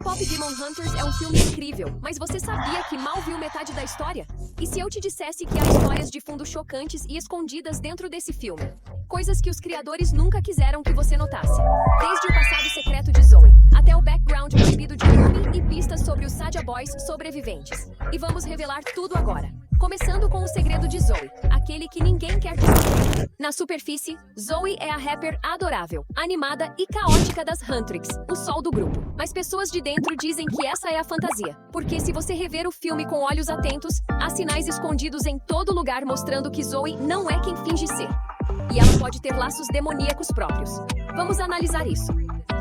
K-Pop Demon Hunters é um filme incrível, mas você sabia que mal viu metade da história? E se eu te dissesse que há histórias de fundo chocantes e escondidas dentro desse filme? Coisas que os criadores nunca quiseram que você notasse. Desde o passado secreto de Zoe, até o background proibido de Rumi e pistas sobre os Sadia Boys sobreviventes. E vamos revelar tudo agora. Começando com o segredo de Zoe, aquele que ninguém quer descobrir. Na superfície, Zoe é a rapper adorável, animada e caótica das Huntrix, o sol do grupo. Mas pessoas de dentro dizem que essa é a fantasia, porque se você rever o filme com olhos atentos, há sinais escondidos em todo lugar mostrando que Zoe não é quem finge ser. E ela pode ter laços demoníacos próprios. Vamos analisar isso.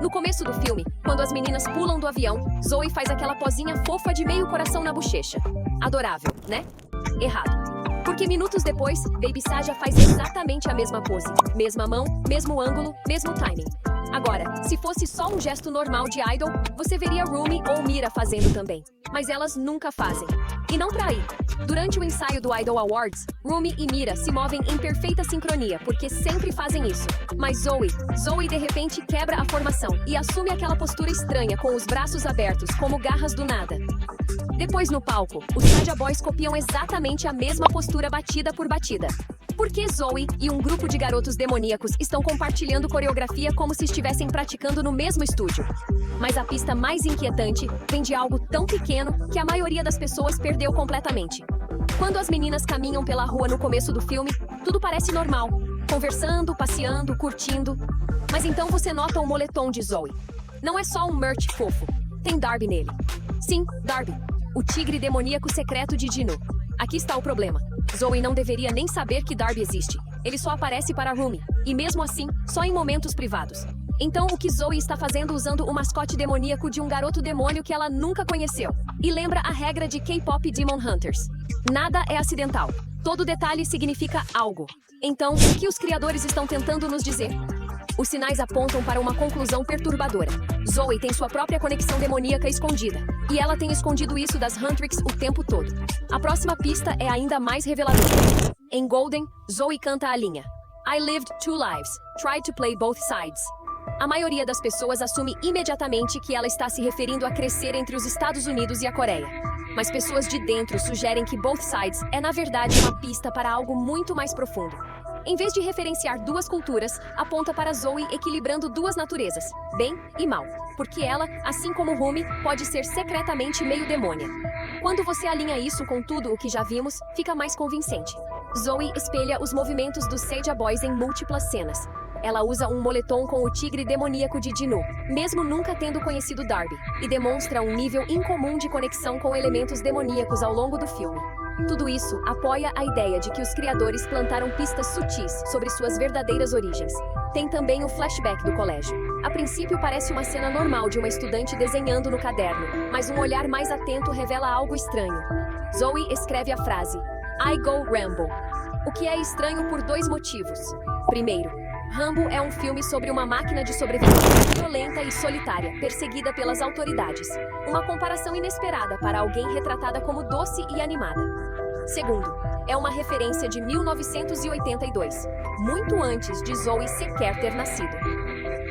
No começo do filme, quando as meninas pulam do avião, Zoe faz aquela pozinha fofa de meio coração na bochecha. Adorável, né? Errado. Porque minutos depois, Baby Sadia faz exatamente a mesma pose. Mesma mão, mesmo ângulo, mesmo timing. Agora, se fosse só um gesto normal de idol, você veria Rumi ou Mira fazendo também. Mas elas nunca fazem. E não pra aí. Durante o ensaio do Idol Awards, Rumi e Mira se movem em perfeita sincronia, porque sempre fazem isso. Mas Zoe de repente quebra a formação e assume aquela postura estranha com os braços abertos, como garras do nada. Depois no palco, os Sadia Boys copiam exatamente a mesma postura batida por batida. Por que Zoe e um grupo de garotos demoníacos estão compartilhando coreografia como se estivessem praticando no mesmo estúdio? Mas a pista mais inquietante vem de algo tão pequeno que a maioria das pessoas perdeu completamente. Quando as meninas caminham pela rua no começo do filme, tudo parece normal. Conversando, passeando, curtindo. Mas então você nota o moletom de Zoe. Não é só um merch fofo. Tem Darby nele. Sim, Darby. O tigre demoníaco secreto de Dinu. Aqui está o problema. Zoe não deveria nem saber que Darby existe. Ele só aparece para Rumi. E mesmo assim, só em momentos privados. Então o que Zoe está fazendo usando o mascote demoníaco de um garoto demônio que ela nunca conheceu? E lembra a regra de K-Pop Demon Hunters. Nada é acidental. Todo detalhe significa algo. Então, o que os criadores estão tentando nos dizer? Os sinais apontam para uma conclusão perturbadora. Zoe tem sua própria conexão demoníaca escondida. E ela tem escondido isso das Huntrix o tempo todo. A próxima pista é ainda mais reveladora. Em Golden, Zoe canta a linha I lived two lives, tried to play both sides. A maioria das pessoas assume imediatamente que ela está se referindo a crescer entre os Estados Unidos e a Coreia. Mas pessoas de dentro sugerem que both sides é na verdade uma pista para algo muito mais profundo. Em vez de referenciar duas culturas, aponta para Zoe equilibrando duas naturezas, bem e mal. Porque ela, assim como Rumi, pode ser secretamente meio demônia. Quando você alinha isso com tudo o que já vimos, fica mais convincente. Zoe espelha os movimentos dos Sadia Boys em múltiplas cenas. Ela usa um moletom com o tigre demoníaco de Dinu, mesmo nunca tendo conhecido Darby, e demonstra um nível incomum de conexão com elementos demoníacos ao longo do filme. Tudo isso apoia a ideia de que os criadores plantaram pistas sutis sobre suas verdadeiras origens. Tem também o flashback do colégio. A princípio parece uma cena normal de uma estudante desenhando no caderno, mas um olhar mais atento revela algo estranho. Zoe escreve a frase I go Rambo, o que é estranho por dois motivos. Primeiro, Rambo é um filme sobre uma máquina de sobrevivência violenta e solitária, perseguida pelas autoridades. Uma comparação inesperada para alguém retratada como doce e animada. Segundo, é uma referência de 1982, muito antes de Zoe sequer ter nascido.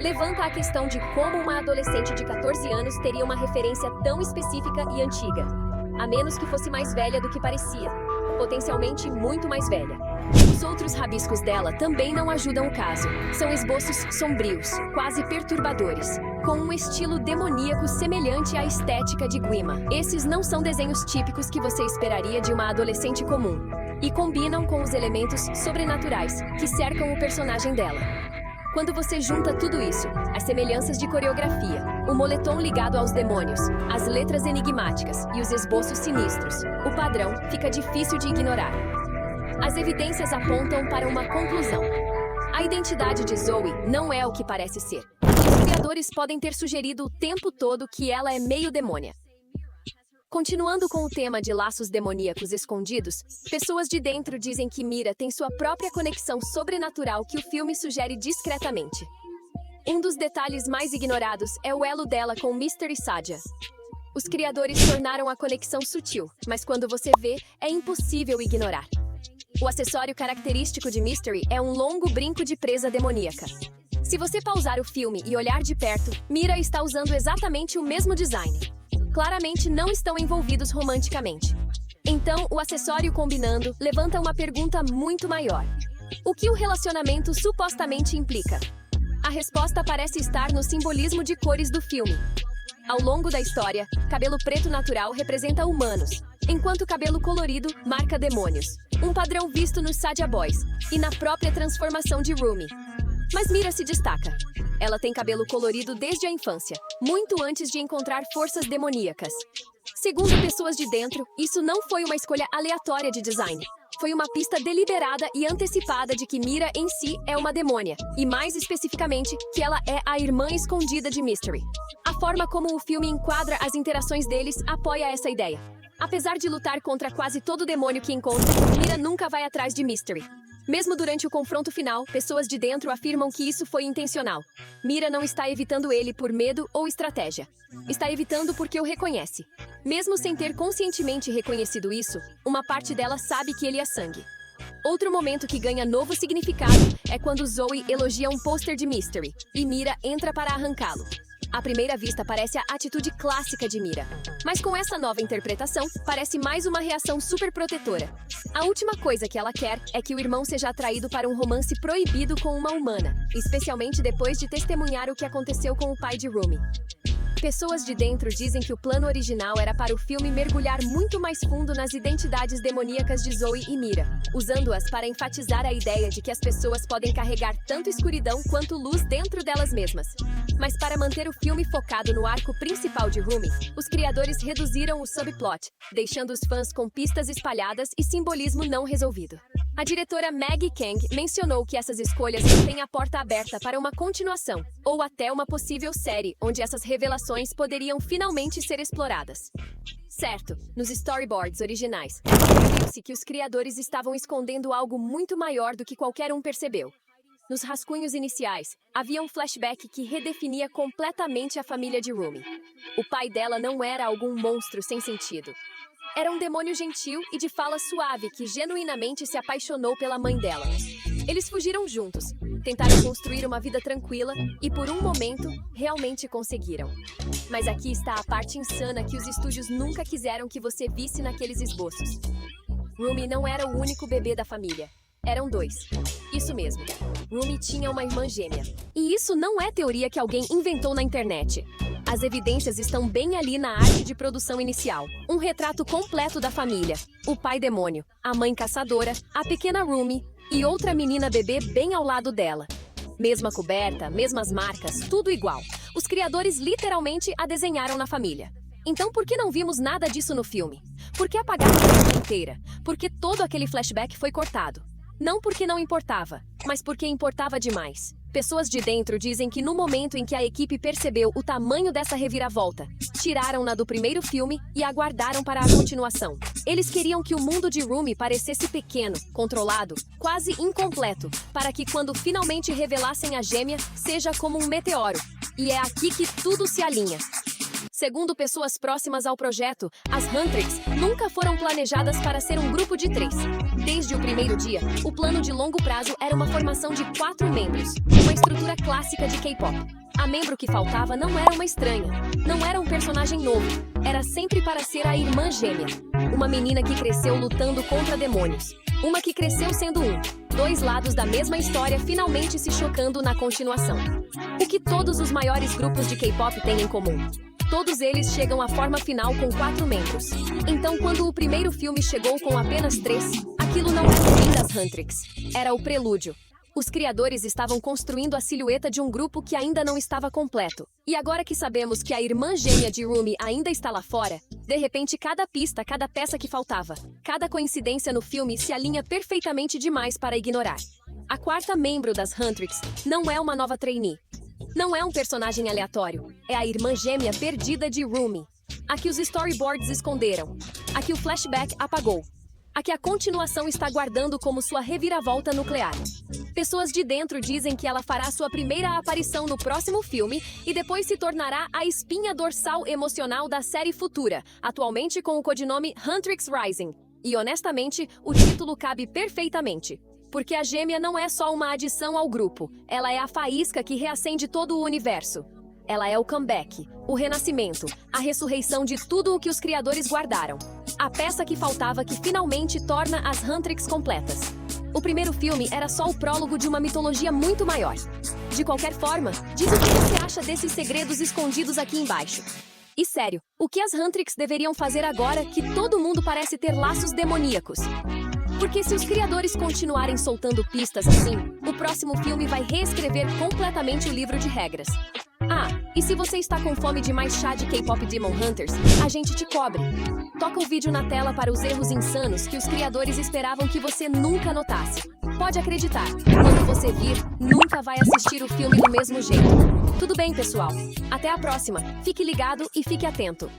Levanta a questão de como uma adolescente de 14 anos teria uma referência tão específica e antiga, a menos que fosse mais velha do que parecia, potencialmente muito mais velha. Os outros rabiscos dela também não ajudam o caso. São esboços sombrios, quase perturbadores, com um estilo demoníaco semelhante à estética de Guima. Esses não são desenhos típicos que você esperaria de uma adolescente comum, e combinam com os elementos sobrenaturais que cercam o personagem dela. Quando você junta tudo isso, as semelhanças de coreografia, o moletom ligado aos demônios, as letras enigmáticas e os esboços sinistros, o padrão fica difícil de ignorar. As evidências apontam para uma conclusão. A identidade de Zoe não é o que parece ser. Os criadores podem ter sugerido o tempo todo que ela é meio demônia. Continuando com o tema de laços demoníacos escondidos, pessoas de dentro dizem que Mira tem sua própria conexão sobrenatural que o filme sugere discretamente. Um dos detalhes mais ignorados é o elo dela com Mystery Sadia. Os criadores tornaram a conexão sutil, mas quando você vê, é impossível ignorar. O acessório característico de Mystery é um longo brinco de presa demoníaca. Se você pausar o filme e olhar de perto, Mira está usando exatamente o mesmo design. Claramente não estão envolvidos romanticamente. Então, o acessório combinando levanta uma pergunta muito maior. O que o relacionamento supostamente implica? A resposta parece estar no simbolismo de cores do filme. Ao longo da história, cabelo preto natural representa humanos, enquanto cabelo colorido marca demônios. Um padrão visto nos Sadia Boys e na própria transformação de Rumi. Mas Mira se destaca. Ela tem cabelo colorido desde a infância, muito antes de encontrar forças demoníacas. Segundo pessoas de dentro, isso não foi uma escolha aleatória de design. Foi uma pista deliberada e antecipada de que Mira em si é uma demônia, e mais especificamente, que ela é a irmã escondida de Mystery. A forma como o filme enquadra as interações deles apoia essa ideia. Apesar de lutar contra quase todo demônio que encontra, Mira nunca vai atrás de Mystery. Mesmo durante o confronto final, pessoas de dentro afirmam que isso foi intencional. Mira não está evitando ele por medo ou estratégia. Está evitando porque o reconhece. Mesmo sem ter conscientemente reconhecido isso, uma parte dela sabe que ele é sangue. Outro momento que ganha novo significado é quando Zoe elogia um pôster de Mystery, e Mira entra para arrancá-lo. À primeira vista parece a atitude clássica de Mira. Mas com essa nova interpretação, parece mais uma reação super protetora. A última coisa que ela quer é que o irmão seja atraído para um romance proibido com uma humana, especialmente depois de testemunhar o que aconteceu com o pai de Rumi. Pessoas de dentro dizem que o plano original era para o filme mergulhar muito mais fundo nas identidades demoníacas de Zoe e Mira, usando-as para enfatizar a ideia de que as pessoas podem carregar tanto escuridão quanto luz dentro delas mesmas. Mas para manter o filme focado no arco principal de Rumi, os criadores reduziram o subplot, deixando os fãs com pistas espalhadas e simbolismo não resolvido. A diretora Maggie Kang mencionou que essas escolhas mantêm a porta aberta para uma continuação, ou até uma possível série, onde essas revelações poderiam finalmente ser exploradas. Certo, nos storyboards originais, viu-se que os criadores estavam escondendo algo muito maior do que qualquer um percebeu. Nos rascunhos iniciais, havia um flashback que redefinia completamente a família de Rumi. O pai dela não era algum monstro sem sentido. Era um demônio gentil e de fala suave que genuinamente se apaixonou pela mãe dela. Eles fugiram juntos, tentaram construir uma vida tranquila e, por um momento, realmente conseguiram. Mas aqui está a parte insana que os estúdios nunca quiseram que você visse naqueles esboços. Rumi não era o único bebê da família. Eram dois. Isso mesmo. Rumi tinha uma irmã gêmea. E isso não é teoria que alguém inventou na internet. As evidências estão bem ali na arte de produção inicial. Um retrato completo da família. O pai demônio, a mãe caçadora, a pequena Rumi e outra menina bebê bem ao lado dela. Mesma coberta, mesmas marcas, tudo igual. Os criadores literalmente a desenharam na família. Então por que não vimos nada disso no filme? Por que apagaram a família inteira? Por que todo aquele flashback foi cortado? Não porque não importava, mas porque importava demais. Pessoas de dentro dizem que no momento em que a equipe percebeu o tamanho dessa reviravolta, tiraram-na do primeiro filme e aguardaram para a continuação. Eles queriam que o mundo de Rumi parecesse pequeno, controlado, quase incompleto, para que quando finalmente revelassem a gêmea, seja como um meteoro. E é aqui que tudo se alinha. Segundo pessoas próximas ao projeto, as Huntrix nunca foram planejadas para ser um grupo de 3. Desde o primeiro dia, o plano de longo prazo era uma formação de 4 membros, uma estrutura clássica de K-pop. A membro que faltava não era uma estranha, não era um personagem novo, era sempre para ser a irmã gêmea. Uma menina que cresceu lutando contra demônios. Uma que cresceu sendo um. 2 lados da mesma história finalmente se chocando na continuação. O que todos os maiores grupos de K-pop têm em comum? Todos eles chegam à forma final com 4 membros. Então, quando o primeiro filme chegou com apenas 3, aquilo não era o fim das Huntrix. Era o prelúdio. Os criadores estavam construindo a silhueta de um grupo que ainda não estava completo. E agora que sabemos que a irmã gêmea de Rumi ainda está lá fora, de repente cada pista, cada peça que faltava, cada coincidência no filme se alinha perfeitamente demais para ignorar. A 4ª membro das Huntrix não é uma nova trainee. Não é um personagem aleatório, é a irmã gêmea perdida de Rumi. A que os storyboards esconderam, a que o flashback apagou, a que a continuação está guardando como sua reviravolta nuclear. Pessoas de dentro dizem que ela fará sua primeira aparição no próximo filme e depois se tornará a espinha dorsal emocional da série futura, atualmente com o codinome Huntrix Rising. E honestamente, o título cabe perfeitamente. Porque a gêmea não é só uma adição ao grupo, ela é a faísca que reacende todo o universo. Ela é o comeback, o renascimento, a ressurreição de tudo o que os criadores guardaram. A peça que faltava que finalmente torna as Huntrix completas. O primeiro filme era só o prólogo de uma mitologia muito maior. De qualquer forma, diz o que você acha desses segredos escondidos aqui embaixo. E sério, o que as Huntrix deveriam fazer agora que todo mundo parece ter laços demoníacos? Porque se os criadores continuarem soltando pistas assim, o próximo filme vai reescrever completamente o livro de regras. Ah, e se você está com fome de mais chá de K-pop Demon Hunters, a gente te cobre. Toca o vídeo na tela para os erros insanos que os criadores esperavam que você nunca notasse. Pode acreditar, quando você vir, nunca vai assistir o filme do mesmo jeito. Tudo bem, pessoal? Até a próxima. Fique ligado e fique atento.